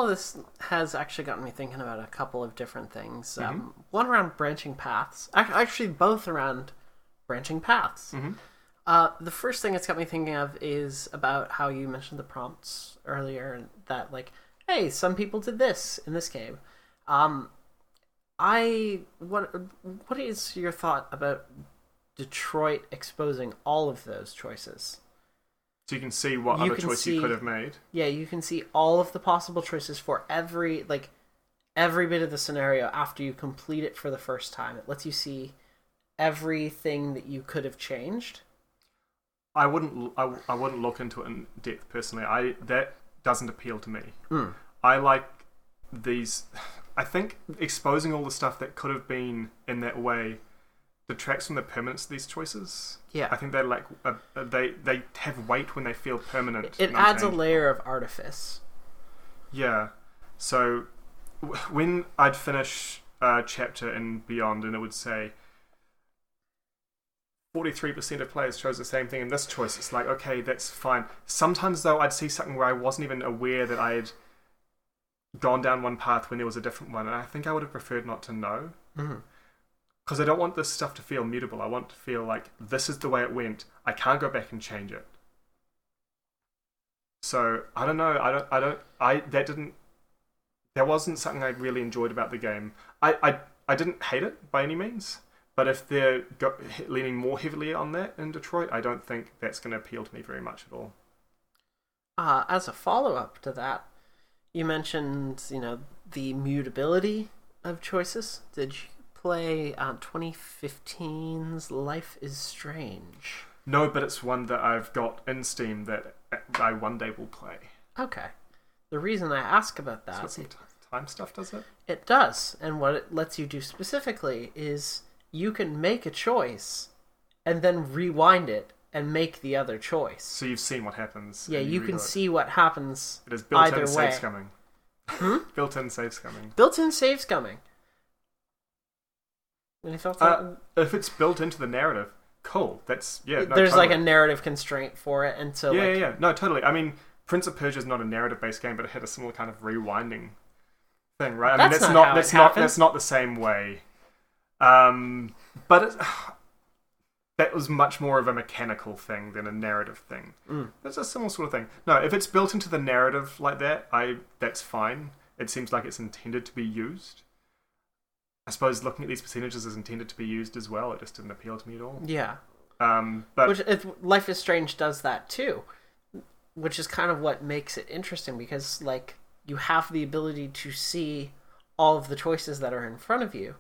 of this has actually gotten me thinking about a couple of different things. One around branching paths. Actually, both around branching paths. The first thing it's got me thinking of is about how you mentioned the prompts earlier, and that, like, hey, some people did this in this game. What is your thought about Detroit exposing all of those choices? So you can see what other choice you could have made. Yeah, you can see all of the possible choices for every bit of the scenario after you complete it for the first time. It lets you see everything that you could have changed. I wouldn't look into it in depth personally. That doesn't appeal to me. I like these. I think exposing all the stuff that could have been in that way detracts from the permanence of these choices. Yeah, I think they're like they have weight when they feel permanent. It adds a layer of artifice. Yeah, so when I'd finish a chapter in Beyond, and it would say 43% of players chose the same thing in this choice, it's like, okay, that's fine. Sometimes though, I'd see something where I wasn't even aware that I had gone down one path when there was a different one, and I think I would have preferred not to know. Because I don't want this stuff to feel mutable. I want to feel like this is the way it went. I can't go back and change it. So I don't know. That wasn't something I really enjoyed about the game. I didn't hate it by any means. But if they're leaning more heavily on that in Detroit, I don't think that's going to appeal to me very much at all. As a follow-up to that, you mentioned, the mutability of choices. Did you play 2015's Life is Strange? No, but it's one that I've got in Steam that I one day will play. Okay. The reason I ask about that... It's got some time stuff, does it? It does. And what it lets you do specifically is you can make a choice and then rewind it and make the other choice. So you've seen what happens. Yeah, you can see what happens either way. It is built-in save scumming. Built-in save scumming. Built-in save scumming. Any thoughts on that? If it's built into the narrative, cool. That's There's totally. like a narrative constraint for it, and so yeah. No, totally. I mean, Prince of Persia is not a narrative-based game, but it had a similar kind of rewinding thing, right? That's not the same way. But that was much more of a mechanical thing than a narrative thing. That's a similar sort of thing. No, if it's built into the narrative like that, that's fine. It seems like it's intended to be used. I suppose looking at these percentages is intended to be used as well. It just didn't appeal to me at all. Yeah. But Life is Strange does that too, which is kind of what makes it interesting, because like you have the ability to see all of the choices that are in front of you,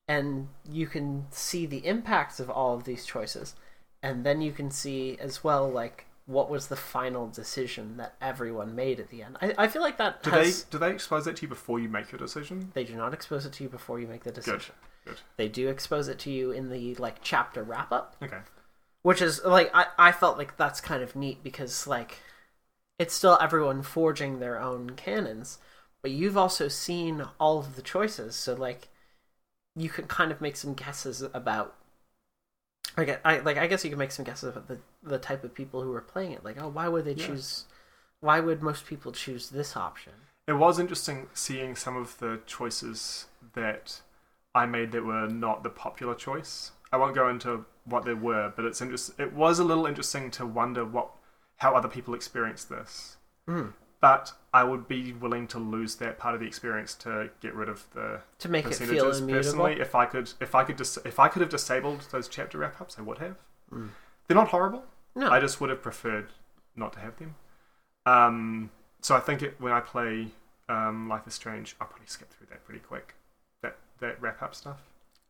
and you can see the impacts of all of these choices, and then you can see as well like what was the final decision that everyone made at the end. I feel like that do they expose that to you before you make your decision? They do not expose it to you before you make the decision. Good. They do expose it to you in the like chapter wrap up. Okay. Which is like I felt like that's kind of neat, because like it's still everyone forging their own canons, but you've also seen all of the choices, so like you could kind of make some guesses about. I guess you can make some guesses about the type of people who were playing it. Like, oh, why would they choose? Why would most people choose this option? It was interesting seeing some of the choices that I made that were not the popular choice. I won't go into what they were, but it was a little interesting to wonder how other people experienced this. But I would be willing to lose that part of the experience to get rid of the to make it feel immutable. Personally, if I could have disabled those chapter wrap ups, I would have. They're not horrible. No, I just would have preferred not to have them. So I think when I play Life is Strange, I'll probably skip through that pretty quick. That wrap up stuff.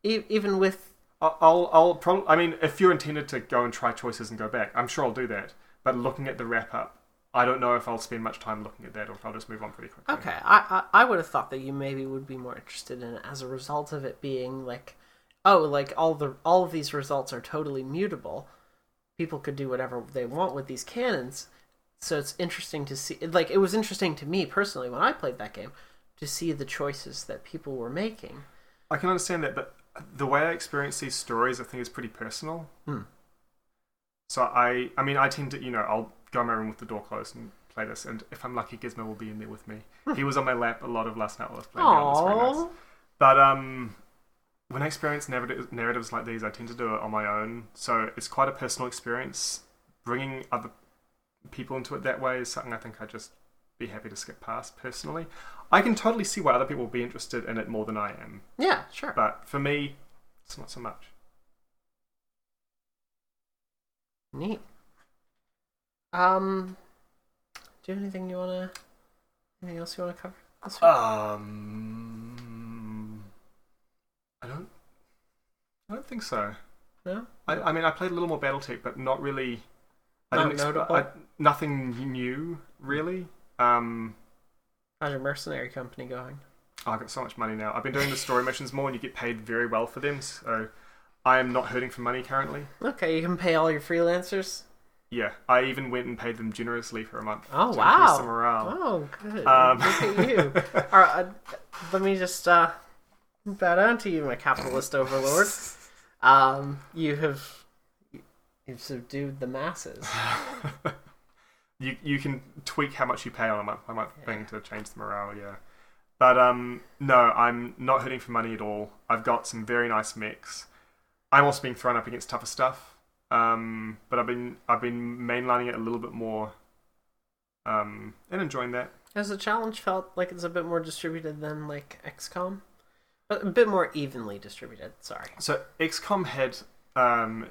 Even with I'll probably. I mean, if you're intended to go and try choices and go back, I'm sure I'll do that. But looking at the wrap up, I don't know if I'll spend much time looking at that, or if I'll just move on pretty quickly. Okay, I would have thought that you maybe would be more interested in it as a result of it being like, oh, like all of these results are totally mutable. people could do whatever they want with these cannons. So it's interesting to see. Like, it was interesting to me personally when I played that game to see the choices that people were making. I can understand that, but the way I experience these stories, I think, is pretty personal. So I tend to, I'll go in my room with the door closed and play this, and if I'm lucky, Gizmo will be in there with me. He was on my lap a lot of last night while I was playing. It's very nice. But when I experience narratives like these, I tend to do it on my own. So it's quite a personal experience. Bringing other people into it that way is something I think I'd just be happy to skip past personally. I can totally see why other people will be interested in it more than I am. Yeah, sure. But for me, it's not so much. Neat. Do you have anything else you wanna cover this week? I don't think so. No? I played a little more Battletech, but not really. Nothing new, really. How's your mercenary company going? Oh, I've got so much money now. I've been doing the story missions more, and you get paid very well for them, so I am not hurting for money currently. Okay, you can pay all your freelancers? Yeah, I even went and paid them generously for a month. Oh, to wow. increase the morale. Oh, good. Look at you. All right, let me just bow down to you, my capitalist overlord. You've subdued the masses. You can tweak how much you pay on a month thing to change the morale, yeah. But no, I'm not hurting for money at all. I've got some very nice mechs. I'm also being thrown up against tougher stuff. But I've been mainlining it a little bit more, and enjoying that. Has the challenge felt like it's a bit more distributed than like XCOM? A bit more evenly distributed, sorry. So XCOM had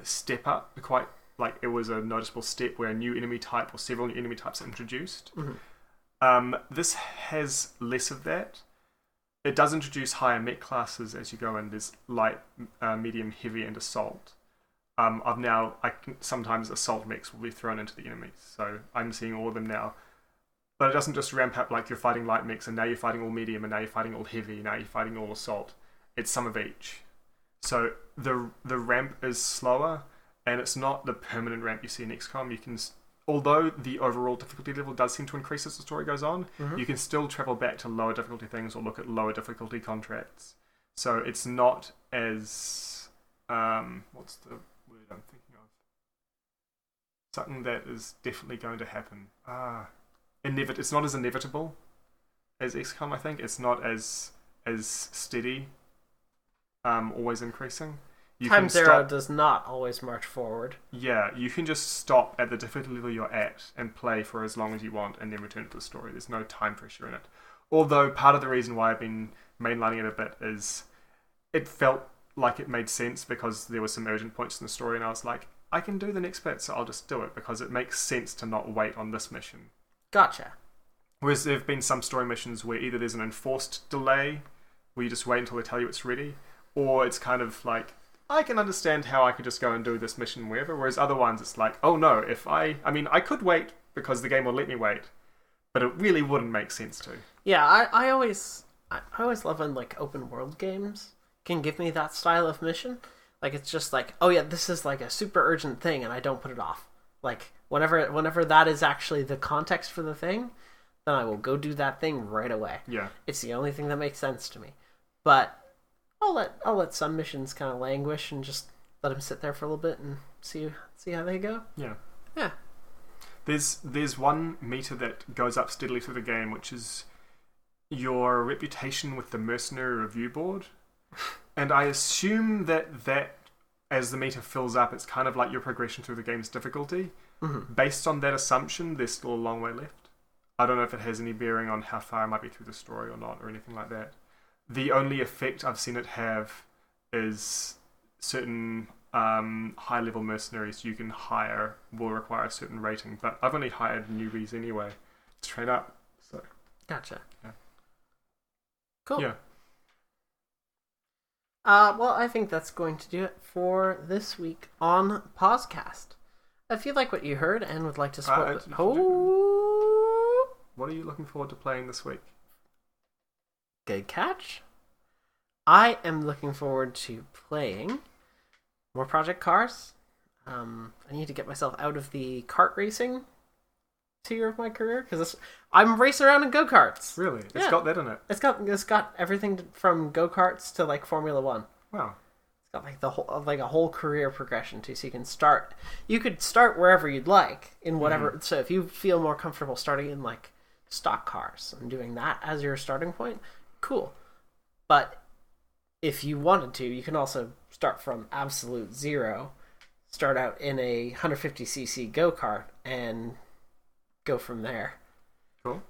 step up, quite like it was a noticeable step where a new enemy type or several new enemy types are introduced. Mm-hmm. This has less of that. It does introduce higher mech classes as you go in. There's light, medium, heavy, and assault. Sometimes assault mechs will be thrown into the enemies, so I'm seeing all of them now. But it doesn't just ramp up like you're fighting light mechs, and now you're fighting all medium, and now you're fighting all heavy, and now you're fighting all assault. It's some of each. So the ramp is slower, and it's not the permanent ramp you see in XCOM. Although the overall difficulty level does seem to increase as the story goes on, you can still travel back to lower difficulty things or look at lower difficulty contracts. So it's not as what's the word I'm thinking of? Something that is definitely going to happen. It's not as inevitable as XCOM, I think. It's not as steady, always increasing. Time Zero does not always march forward. Yeah, you can just stop at the difficulty level you're at and play for as long as you want and then return to the story. There's no time pressure in it. Although part of the reason why I've been mainlining it a bit is it felt like it made sense because there were some urgent points in the story and I was like, I can do the next bit, so I'll just do it because it makes sense to not wait on this mission. Gotcha. Whereas there have been some story missions where either there's an enforced delay where you just wait until they tell you it's ready, or it's kind of like, I can understand how I could just go and do this mission wherever, whereas other ones it's like, oh no, I could wait because the game will let me wait, but it really wouldn't make sense to. Yeah, I always love when like open world games can give me that style of mission. Like it's just like, oh yeah, this is like a super urgent thing and I don't put it off. Like whenever that is actually the context for the thing, then I will go do that thing right away. Yeah. It's the only thing that makes sense to me. But I'll let some missions kind of languish and just let them sit there for a little bit and see how they go. Yeah. Yeah. There's one meter that goes up steadily through the game, which is your reputation with the mercenary review board. And I assume that as the meter fills up, it's kind of like your progression through the game's difficulty. Mm-hmm. Based on that assumption, there's still a long way left. I don't know if it has any bearing on how far I might be through the story or not, or anything like that. The only effect I've seen it have is certain high-level mercenaries you can hire will require a certain rating, but I've only hired newbies anyway to train up. So gotcha. Yeah. Cool. Yeah. Well, I think that's going to do it for this week on PauseCast. If you like what you heard and would like to support what are you looking forward to playing this week? Good catch. I am looking forward to playing more Project Cars. I need to get myself out of the kart racing tier of my career, because I'm racing around in go-karts. Really? It's got that in it? It's got everything from go-karts to like Formula 1. Wow. It's got like a whole career progression too, so you could start wherever you'd like in whatever. So if you feel more comfortable starting in like stock cars and doing that as your starting point, cool. But if you wanted to, you can also start from absolute zero, start out in a 150cc go-kart and go from there. Cool.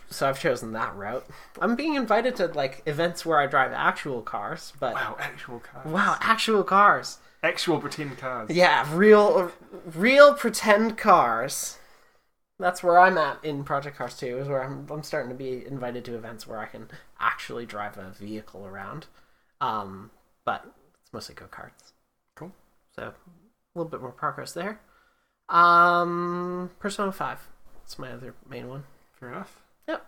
So I've chosen that route. I'm being invited to like events where I drive actual cars, but wow, actual cars. Wow, actual cars. Actual pretend cars. Yeah, real pretend cars. That's where I'm at in Project Cars 2, is where I'm starting to be invited to events where I can actually drive a vehicle around. But it's mostly go-karts. Cool. So a little bit more progress there. Persona 5. That's my other main one. Fair enough. Yep.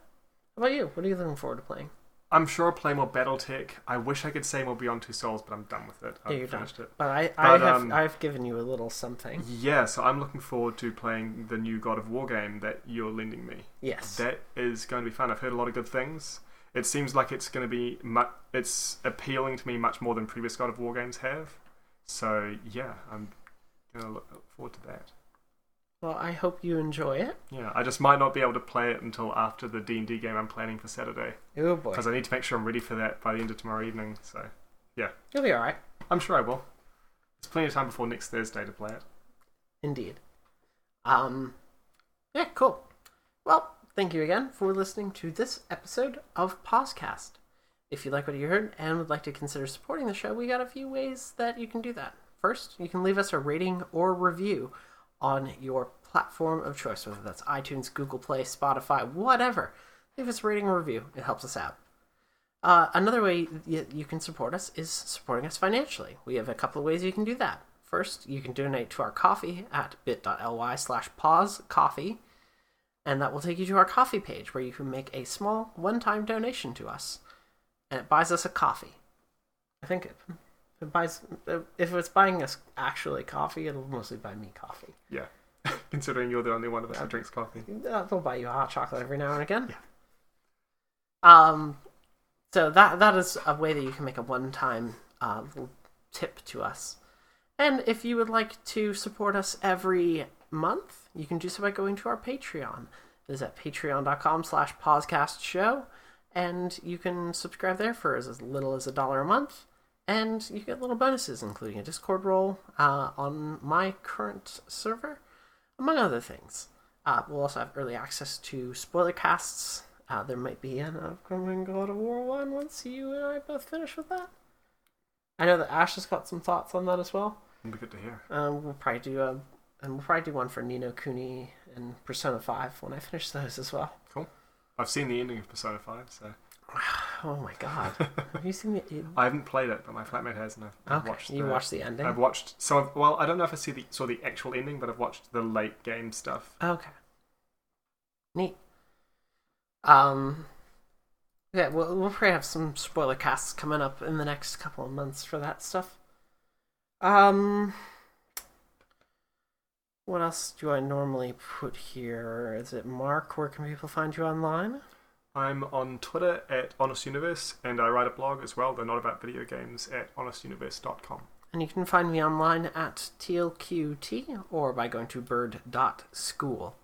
How about you? What are you looking forward to playing? I'm sure I'll play more Battletech. I wish I could say more Beyond Two Souls, but I'm done with it. I've finished it. But I've given you a little something. Yeah, so I'm looking forward to playing the new God of War game that you're lending me. Yes. That is going to be fun. I've heard a lot of good things. It seems like it's going to be... it's appealing to me much more than previous God of War games have. So, yeah, I'm going to look forward to that. Well, I hope you enjoy it. Yeah, I just might not be able to play it until after the D&D game I'm planning for Saturday. Oh boy. Because I need to make sure I'm ready for that by the end of tomorrow evening, so yeah. You'll be alright. I'm sure I will. There's plenty of time before next Thursday to play it. Indeed. Yeah, cool. Well, thank you again for listening to this episode of PauseCast. If you like what you heard and would like to consider supporting the show, we got a few ways that you can do that. First, you can leave us a rating or review on your platform of choice, whether that's iTunes, Google Play, Spotify, whatever. Leave us a rating or review. It helps us out. Another way you can support us is supporting us financially. We have a couple of ways you can do that. First, you can donate to our Ko-fi at bit.ly/pausecoffee, and that will take you to our Ko-fi page where you can make a small one-time donation to us, and it buys us a coffee. I think if it's buying us actually coffee, it'll mostly buy me coffee. Yeah. Considering you're the only one of us who drinks coffee. They'll buy you a hot chocolate every now and again. Yeah. So that is a way that you can make a one-time little tip to us. And if you would like to support us every month, you can do so by going to our Patreon. It is at patreon.com/pausecastshow, and you can subscribe there for as little as $1 a month. And you get little bonuses, including a Discord role on my current server, among other things. We'll also have early access to spoiler casts. There might be an upcoming God of War one once you and I both finish with that. I know that Ash has got some thoughts on that as well. It'll be good to hear. We'll probably do one for Ni no Kuni and Persona 5 when I finish those as well. Cool. I've seen the ending of Persona 5, so... Oh my god. Have you seen it? I haven't played it, but my flatmate has, and I've watched You watched the ending? I've watched some of... Well, I don't know if I saw the actual ending, but I've watched the late game stuff. Okay. Neat. Yeah, we'll probably have some spoiler casts coming up in the next couple of months for that stuff. What else do I normally put here? Is it Mark? Where can people find you online? I'm on Twitter at HonestUniverse, and I write a blog as well, though not about video games, at honestuniverse.com. And you can find me online at TLQT or by going to bird.school.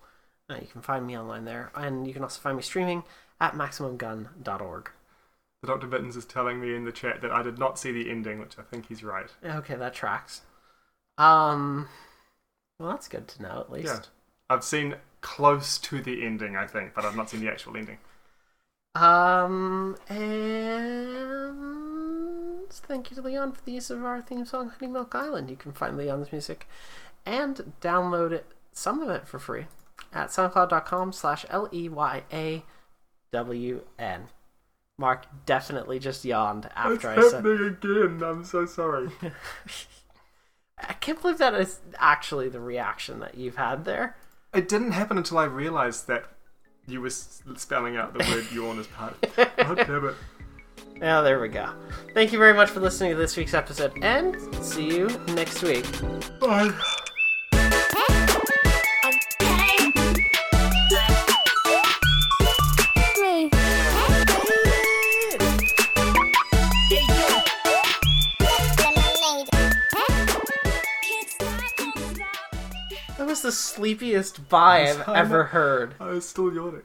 You can find me online there, and you can also find me streaming at maximumgun.org. The Dr. Bittens is telling me in the chat that I did not see the ending, which I think he's right. Okay, that tracks. Well, that's good to know, at least. Yeah. I've seen close to the ending, I think, but I've not seen the actual ending. And thank you to Leon for the use of our theme song, Honey Milk Island. You can find Leon's music and download it, some of it for free, at soundcloud.com/LEYAWN. Mark definitely just yawned after I said... It's happening again, I'm so sorry. I can't believe that is actually the reaction that you've had there. It didn't happen until I realised that you were spelling out the word yawn as part of it. God damn it. Yeah, there we go. Thank you very much for listening to this week's episode, and see you next week. Bye. That was the sleepiest bye I've ever heard. I was still yawning.